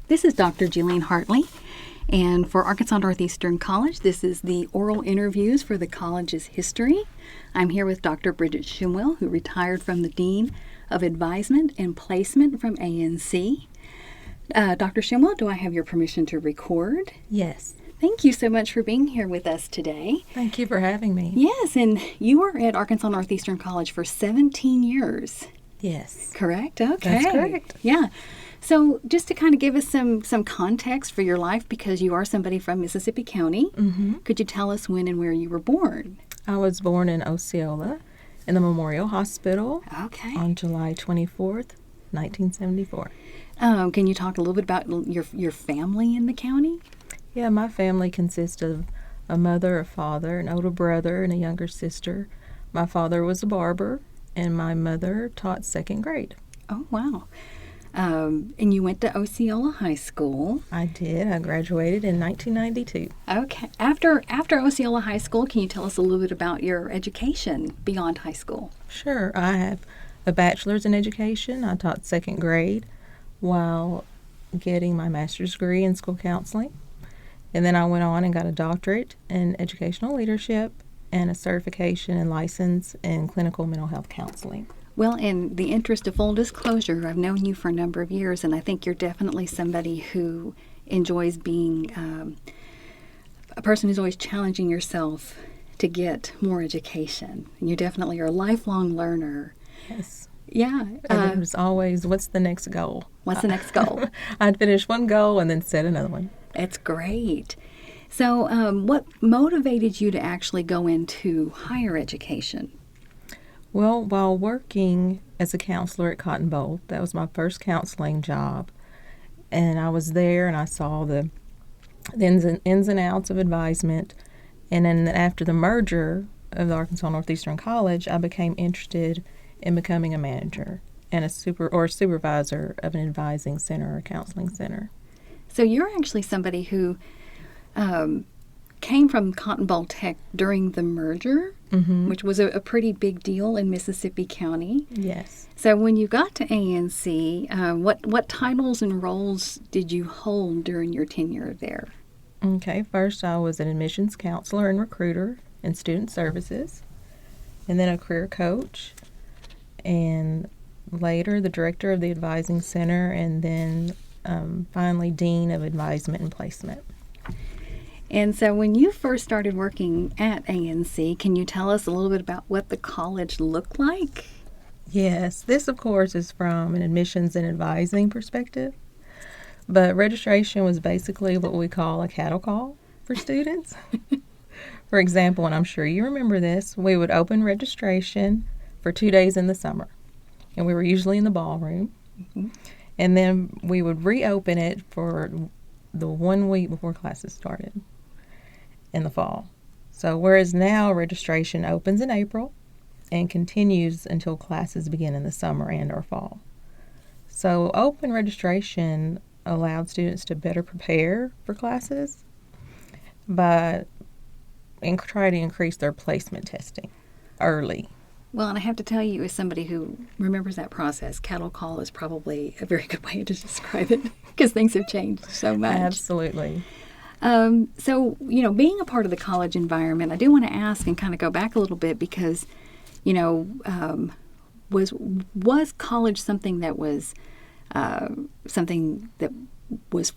This is Dr. Jillian Hartley, and for Arkansas Northeastern College, this is the oral interviews for the college's history. I'm here with Dr. Bridget Shemwell, who retired from the Dean of Advisement and Placement from ANC. Dr. Shemwell, do I have your permission to record? Yes. Thank you so much for being here with us today. Thank you for having me. Yes, and you were at Arkansas Northeastern College for 17 years. Yes. Correct? Okay. That's correct. Yeah. So just to kind of give us some context for your life, because you are somebody from Mississippi County, could you tell us when and where you were born? I was born in Osceola in the Memorial Hospital on July 24th, 1974. Can you talk a little bit about your family in the county? Yeah, my family consists of a mother, a father, an older brother, and a younger sister. My father was a barber, and my mother taught second grade. Oh, wow. And you went to Osceola High School. I did. I graduated in 1992. Okay. After Osceola High School, can you tell us a little bit about your education beyond high school? Sure. I have a bachelor's in education. I taught second grade while getting my master's degree in school counseling. And then I went on and got a doctorate in educational leadership and a certification and license in clinical mental health counseling. Well, in the interest of full disclosure, I've known you for a number of years, and I think you're definitely somebody who enjoys being a person who's always challenging yourself to get more education. And you definitely are a lifelong learner. Yes. Yeah. And it was always, what's the next goal? What's the next goal? I'd finish one goal and then set another one. That's great. So what motivated you to actually go into higher education? Well, while working as a counselor at Boll, that was my first counseling job, and I was there and I saw the ins and outs of advisement, and then after the merger of the Arkansas Northeastern College, I became interested in becoming a manager and a supervisor of an advising center or counseling center. So you're actually somebody who came from Boll Tech during the merger, which was a pretty big deal in Mississippi County. Yes. So when you got to ANC, what titles and roles did you hold during your tenure there? Okay, first I was an admissions counselor and recruiter in student services, and then a career coach, and later the director of the advising center, and then finally dean of advisement and placement. And so when you first started working at ANC, can you tell us a little bit about what the college looked like? Yes, this of course is from an admissions and advising perspective, but registration was basically what we call a cattle call for students. For example, and I'm sure you remember this, we would open registration for 2 days in the summer, and we were usually in the ballroom, and then we would reopen it for the 1 week before classes started in the fall. So whereas now registration opens in April and continues until classes begin in the summer and or fall. So open registration allowed students to better prepare for classes by try to increase their placement testing early. Well, and I have to tell you, as somebody who remembers that process, cattle call is probably a very good way to describe it because things have changed so much. Absolutely. So, being a part of the college environment, I do want to ask and kind of go back a little bit because, was college something that was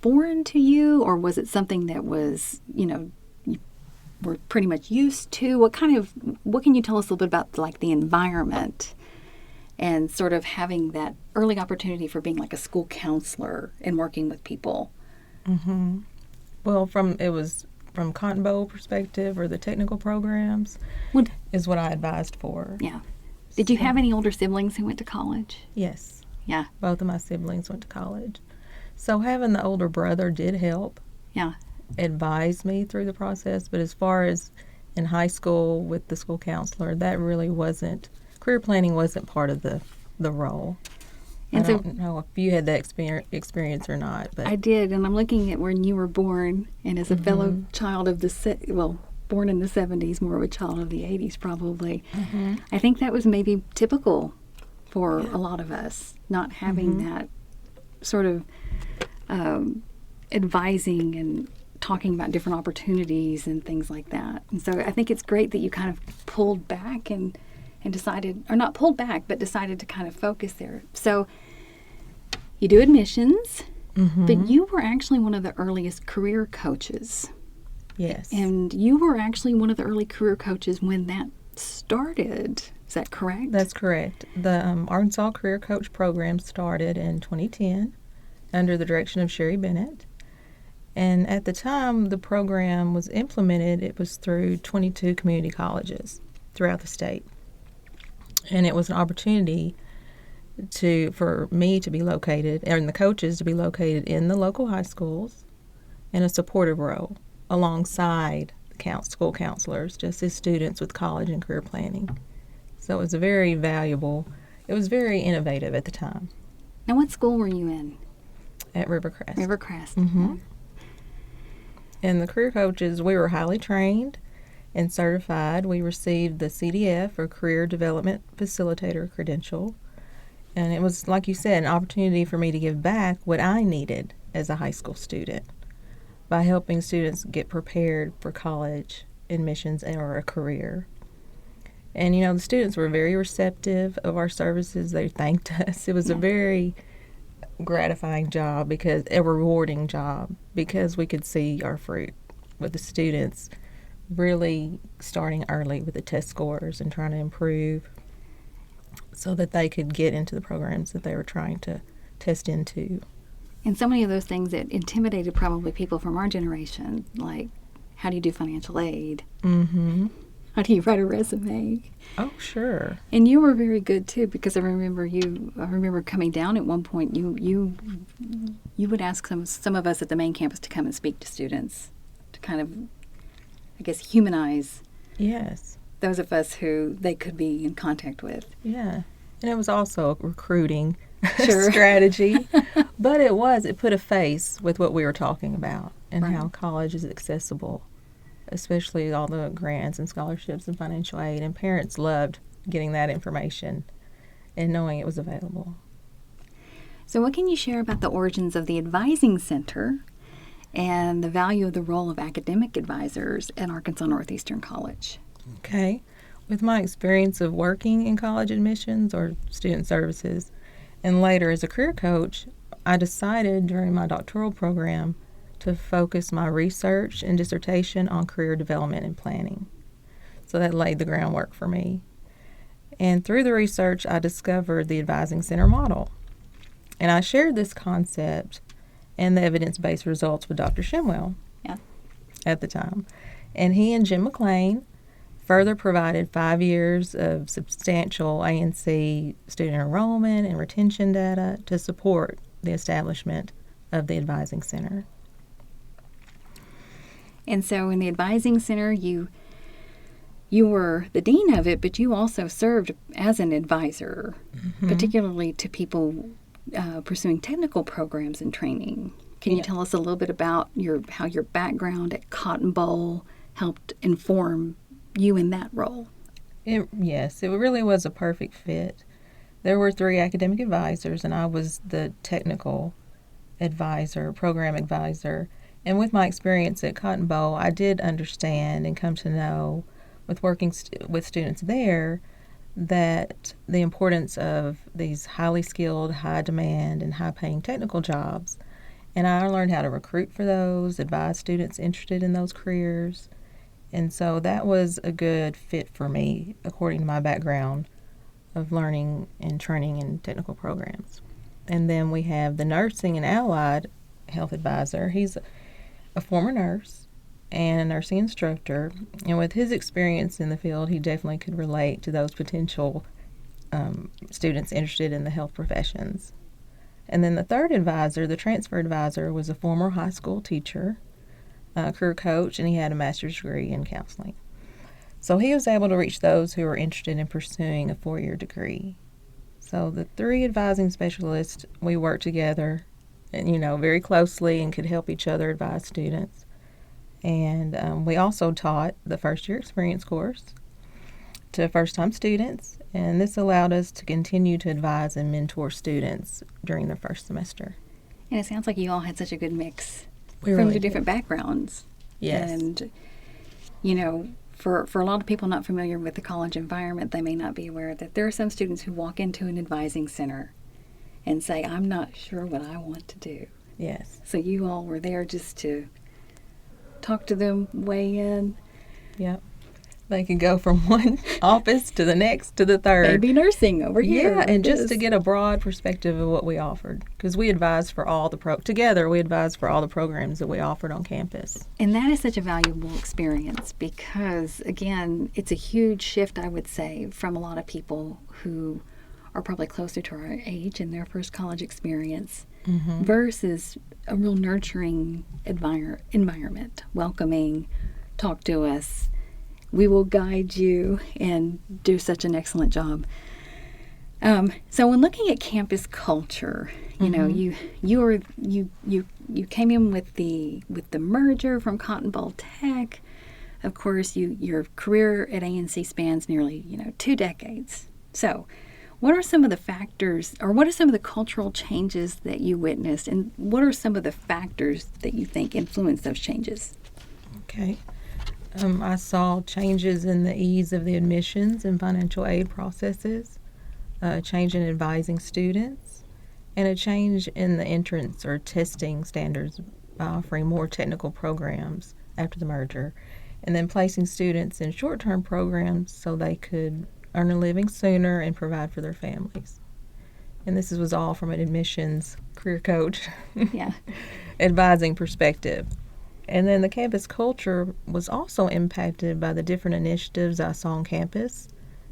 foreign to you, or was it something that was, you were pretty much used to? What can you tell us a little bit about like the environment and sort of having that early opportunity for being like a school counselor and working with people? Mm-hmm. Well, from Cotton Bowl perspective or the technical programs is what I advised for. Yeah. Did you have any older siblings who went to college? Yes. Yeah. Both of my siblings went to college. So having the older brother did help. Yeah. Advise me through the process, but as far as in high school with the school counselor, that really wasn't, career planning wasn't part of the role. And I don't know if you had that experience or not. But I did, and I'm looking at when you were born, and as a fellow child of born in the 70s, more of a child of the 80s probably, I think that was maybe typical for a lot of us, not having that sort of advising and talking about different opportunities and things like that. And so I think it's great that you kind of pulled back and decided, or not pulled back, but decided to kind of focus there. So you do admissions, but you were actually one of the earliest career coaches. Yes. And you were actually one of the early career coaches when that started. Is that correct? That's correct. The Arkansas Career Coach program started in 2010 under the direction of Sherry Bennett. And at the time the program was implemented, it was through 22 community colleges throughout the state. And it was an opportunity for me to be located, and the coaches to be located in the local high schools in a supportive role alongside school counselors, just as students with college and career planning. So it was very valuable. It was very innovative at the time. Now, what school were you in? At Rivercrest. Rivercrest. Mm-hmm. And the career coaches, we were highly trained and certified. We received the CDF, or Career Development Facilitator credential. And it was, like you said, an opportunity for me to give back what I needed as a high school student by helping students get prepared for college admissions or a career. And, the students were very receptive of our services. They thanked us. It was a very gratifying job, a rewarding job, because we could see our fruit with the students really starting early with the test scores and trying to improve so that they could get into the programs that they were trying to test into. And so many of those things that intimidated probably people from our generation, like how do you do financial aid? Mm-hmm. How do you write a resume? Oh, sure. And you were very good too, because I remember coming down at one point. You would ask some of us at the main campus to come and speak to students, to kind of, I guess, humanize. Yes. Those of us who they could be in contact with. Yeah. And it was also a recruiting Sure. strategy. But it put a face with what we were talking about and Right. how college is accessible, especially all the grants and scholarships and financial aid. And parents loved getting that information and knowing it was available. So what can you share about the origins of the Advising Center and the value of the role of academic advisors at Arkansas Northeastern College? Okay. With my experience of working in college admissions or student services, and later as a career coach, I decided during my doctoral program to focus my research and dissertation on career development and planning. So that laid the groundwork for me. And through the research, I discovered the Advising Center model. And I shared this concept and the evidence-based results with Dr. Shemwell at the time. And he and Jim McLean further provided 5 years of substantial ANC student enrollment and retention data to support the establishment of the Advising Center. And so in the Advising Center, you were the dean of it, but you also served as an advisor, particularly to people pursuing technical programs and training. Can you tell us a little bit about how your background at Cotton Boll helped inform you in that role? Yes, it really was a perfect fit. There were 3 academic advisors, and I was the technical advisor, program advisor. And with my experience at Cotton Boll, I did understand and come to know, with working with students there, that the importance of these highly skilled, high demand, and high paying technical jobs. And I learned how to recruit for those, advise students interested in those careers. And so that was a good fit for me, according to my background of learning and training in technical programs. And then we have the nursing and allied health advisor. He's a former nurse and a nursing instructor. And with his experience in the field, he definitely could relate to those potential students interested in the health professions. And then the third advisor, the transfer advisor, was a former high school teacher, career coach, and he had a master's degree in counseling. So he was able to reach those who were interested in pursuing a 4-year degree. So the 3 advising specialists, we worked together, and very closely, and could help each other advise students. And we also taught the first-year experience course to first-time students, and this allowed us to continue to advise and mentor students during their first semester. And it sounds like you all had such a good mix We from really the did. different backgrounds. Yes. And, you know, for a lot of people not familiar with the college environment, they may not be aware that there are some students who walk into an advising center and say, I'm not sure what I want to do. Yes. So you all were there just to talk to them, weigh in. Yep. They could go from one office to the next to the third. Baby nursing over here. Yeah, and just Yes. to get a broad perspective of what we offered, because we advised for all the together we advised for all the programs that we offered on campus. And that is such a valuable experience because, again, it's a huge shift, I would say, from a lot of people who are probably closer to our age in their first college experience versus a real nurturing environment, welcoming, talk to us. We will guide you and do such an excellent job. So when looking at campus culture, you know, you came in with the merger from Cotton Boll Tech. Of course, your career at ANC spans nearly 2 decades. So, what are some of the factors, or what are some of the cultural changes that you witnessed, and what are some of the factors that you think influenced those changes? Okay. I saw changes in the ease of the admissions and financial aid processes, a change in advising students, and a change in the entrance or testing standards by offering more technical programs after the merger, and then placing students in short-term programs so they could earn a living sooner and provide for their families. And this was all from an admissions career coach Yeah. advising perspective. And then the campus culture was also impacted by the different initiatives I saw on campus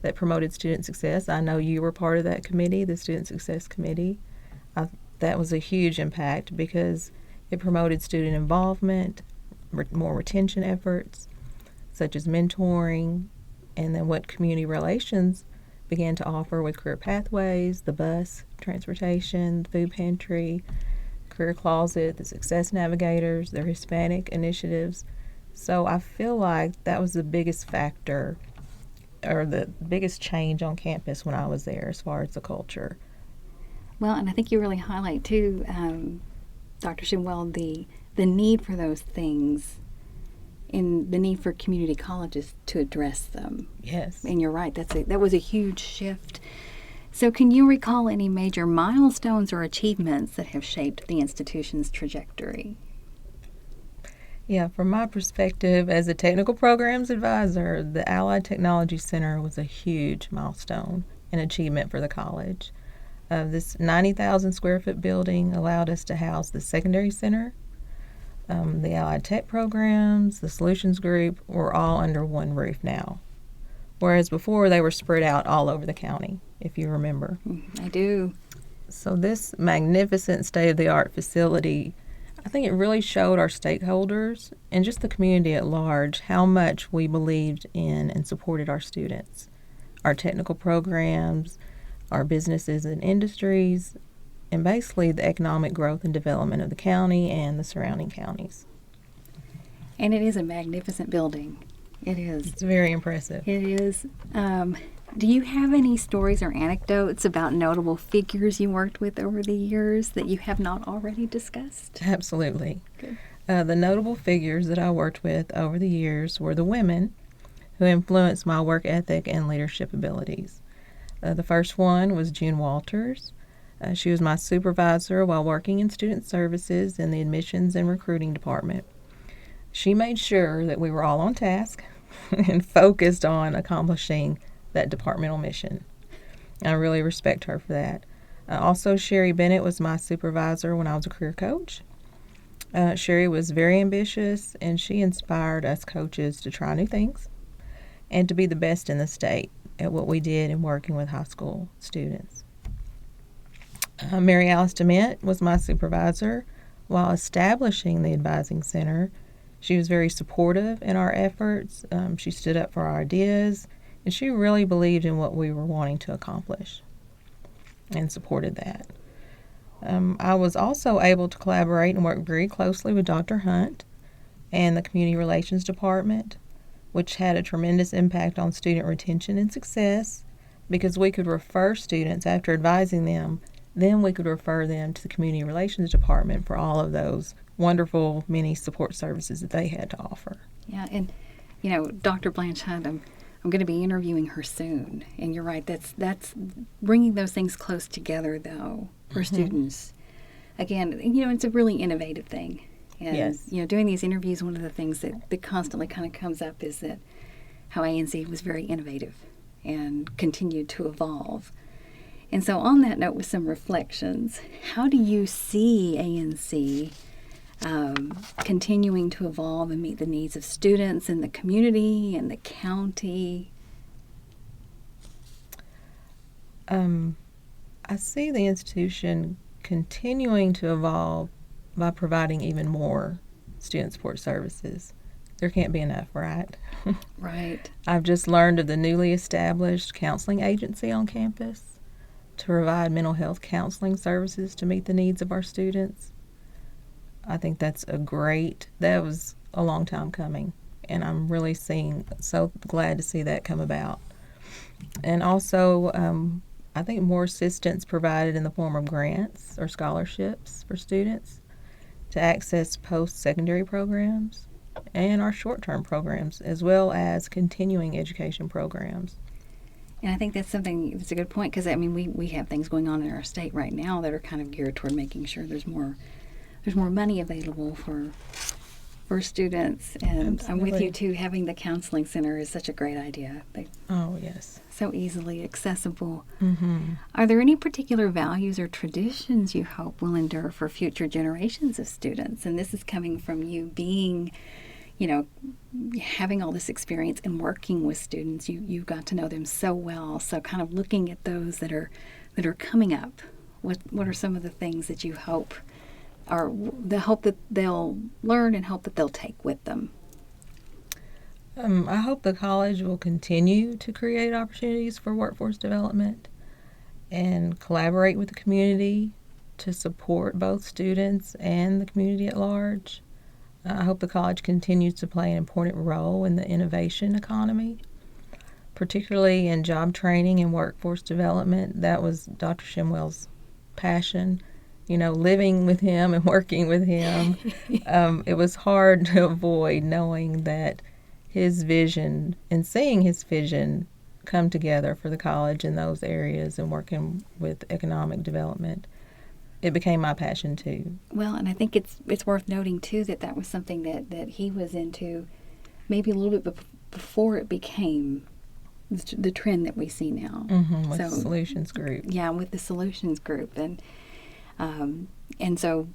that promoted student success. I know you were part of that committee, the Student Success Committee. That was a huge impact because it promoted student involvement, more retention efforts, such as mentoring, and then what community relations began to offer with career pathways, the bus, transportation, the food pantry, career closet, the success navigators, their Hispanic initiatives. So I feel like that was the biggest factor or the biggest change on campus when I was there as far as the culture. Well, and I think you really highlight too, Dr. Shemwell, the need for those things and the need for community colleges to address them. Yes. And you're right, that was a huge shift. So can you recall any major milestones or achievements that have shaped the institution's trajectory? Yeah, from my perspective as a technical programs advisor, the Allied Technology Center was a huge milestone and achievement for the college. This 90,000 square foot building allowed us to house the secondary center. The Allied Tech programs, the Solutions Group were all under one roof now, whereas before they were spread out all over the county, if you remember. I do. So this magnificent state-of-the-art facility, I think it really showed our stakeholders and just the community at large how much we believed in and supported our students, our technical programs, our businesses and industries, and basically the economic growth and development of the county and the surrounding counties. And it is a magnificent building. It is. It's very impressive. It is. Do you have any stories or anecdotes about notable figures you worked with over the years that you have not already discussed? Absolutely. Good. The notable figures that I worked with over the years were the women who influenced my work ethic and leadership abilities. The first one was June Walters. She was my supervisor while working in student services in the admissions and recruiting department. She made sure that we were all on task and focused on accomplishing that departmental mission. I really respect her for that. Also, Sherry Bennett was my supervisor when I was a career coach. Sherry was very ambitious, and she inspired us coaches to try new things and to be the best in the state at what we did in working with high school students. Mary Alice DeMint was my supervisor while establishing the Advising Center. She was very supportive in our efforts. She stood up for our ideas, and she really believed in what we were wanting to accomplish and supported that. I was also able to collaborate and work very closely with Dr. Hunt and the Community Relations Department, which had a tremendous impact on student retention and success because we could refer students after advising them then we could refer them to the Community Relations Department for all of those wonderful many support services that they had to offer. Yeah, and Dr. Blanchard, I'm going to be interviewing her soon, and you're right. That's bringing those things close together, though, for students. Again, it's a really innovative thing, and Yes. Doing these interviews, one of the things that constantly kind of comes up is that how ANC was very innovative and continued to evolve. And so, on that note, with some reflections, how do you see ANC continuing to evolve and meet the needs of students in the community and the county? I see the institution continuing to evolve by providing even more student support services. There can't be enough, right? Right. I've just learned of the newly established counseling agency on campus to provide mental health counseling services to meet the needs of our students. I think that was a long time coming, and I'm really so glad to see that come about. And also, I think more assistance provided in the form of grants or scholarships for students to access post-secondary programs and our short-term programs, as well as continuing education programs. And I think that's a good point, because we have things going on in our state right now that are kind of geared toward making sure there's more money available for students. And Absolutely. I'm with you too. Having the counseling center is such a great idea. Oh, yes. So easily accessible. Mm-hmm. Are there any particular values or traditions you hope will endure for future generations of students? And this is coming from you being, having all this experience and working with students. You got to know them so well. So kind of looking at those that are coming up. What are some of the things that you hope, or the hope that they'll learn and hope that they'll take with them? I hope the college will continue to create opportunities for workforce development and collaborate with the community to support both students and the community at large. I hope the college continues to play an important role in the innovation economy, particularly in job training and workforce development. That was Dr. Shemwell's passion. Living with him and working with him, it was hard to avoid knowing that his vision and seeing his vision come together for the college in those areas and working with economic development. It became my passion too. Well, and I think it's worth noting too that was something that he was into maybe a little bit before it became the trend that we see now. Mm-hmm, with the Solutions Group. Yeah, with the Solutions Group. And so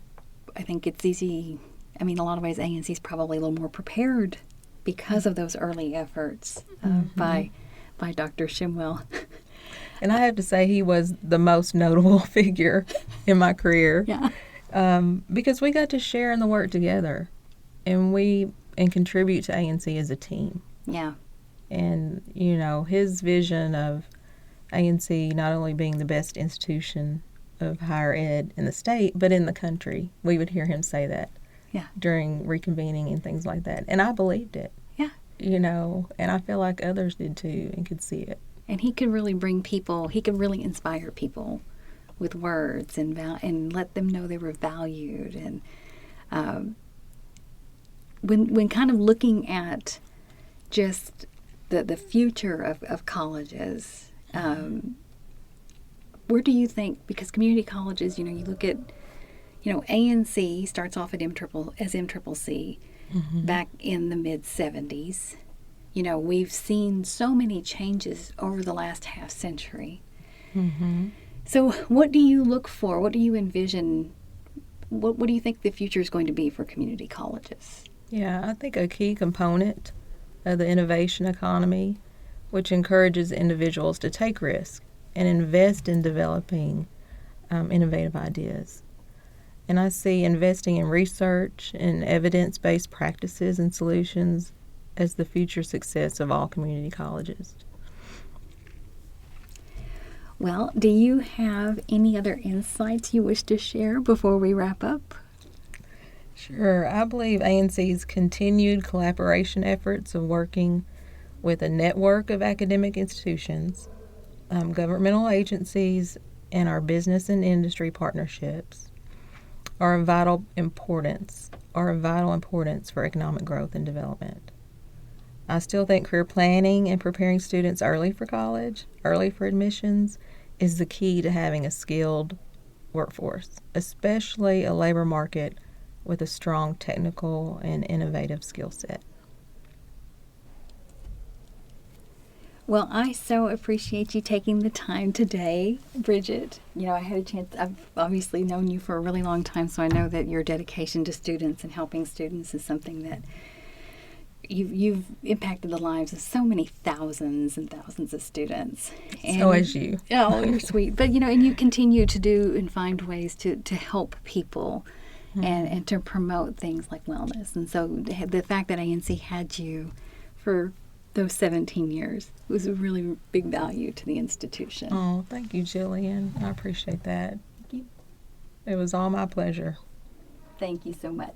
I think it's easy. A lot of ways ANC is probably a little more prepared because of those early efforts by Dr. Shemwell. And I have to say he was the most notable figure in my career. Yeah. Because we got to share in the work together and contribute to ANC as a team. Yeah. And, his vision of ANC not only being the best institution of higher ed in the state, but in the country. We would hear him say that during reconvening and things like that. And I believed it. Yeah. And I feel like others did too and could see it. And he could really really inspire people with words and let them know they were valued. And when kind of looking at just the future of colleges, where do you think, because community colleges, you look at, ANC starts off at MCCC back in the mid-'70s. We've seen so many changes over the last half century. Mm-hmm. So what do you look for? What do you envision? What do you think the future is going to be for community colleges? Yeah, I think a key component of the innovation economy, which encourages individuals to take risks and invest in developing innovative ideas. And I see investing in research and evidence-based practices and solutions as the future success of all community colleges. Well, do you have any other insights you wish to share before we wrap up? Sure. I believe ANC's continued collaboration efforts of working with a network of academic institutions, governmental agencies, and our business and industry partnerships are of vital importance for economic growth and development. I still think career planning and preparing students early for college, early for admissions, is the key to having a skilled workforce, especially a labor market with a strong technical and innovative skill set. Well, I so appreciate you taking the time today, Bridget. You know, I had a chance, I've obviously known you for a really long time, so I know that your dedication to students and helping students is something that you've impacted the lives of so many thousands and thousands of students. And, So as you. Oh, you're sweet. But, you know, and you continue to do and find ways to help people and to promote things like wellness. And so the fact that ANC had you for those 17 years was a really big value to the institution. Oh, thank you, Jillian. I appreciate that. Thank you. It was all my pleasure. Thank you so much.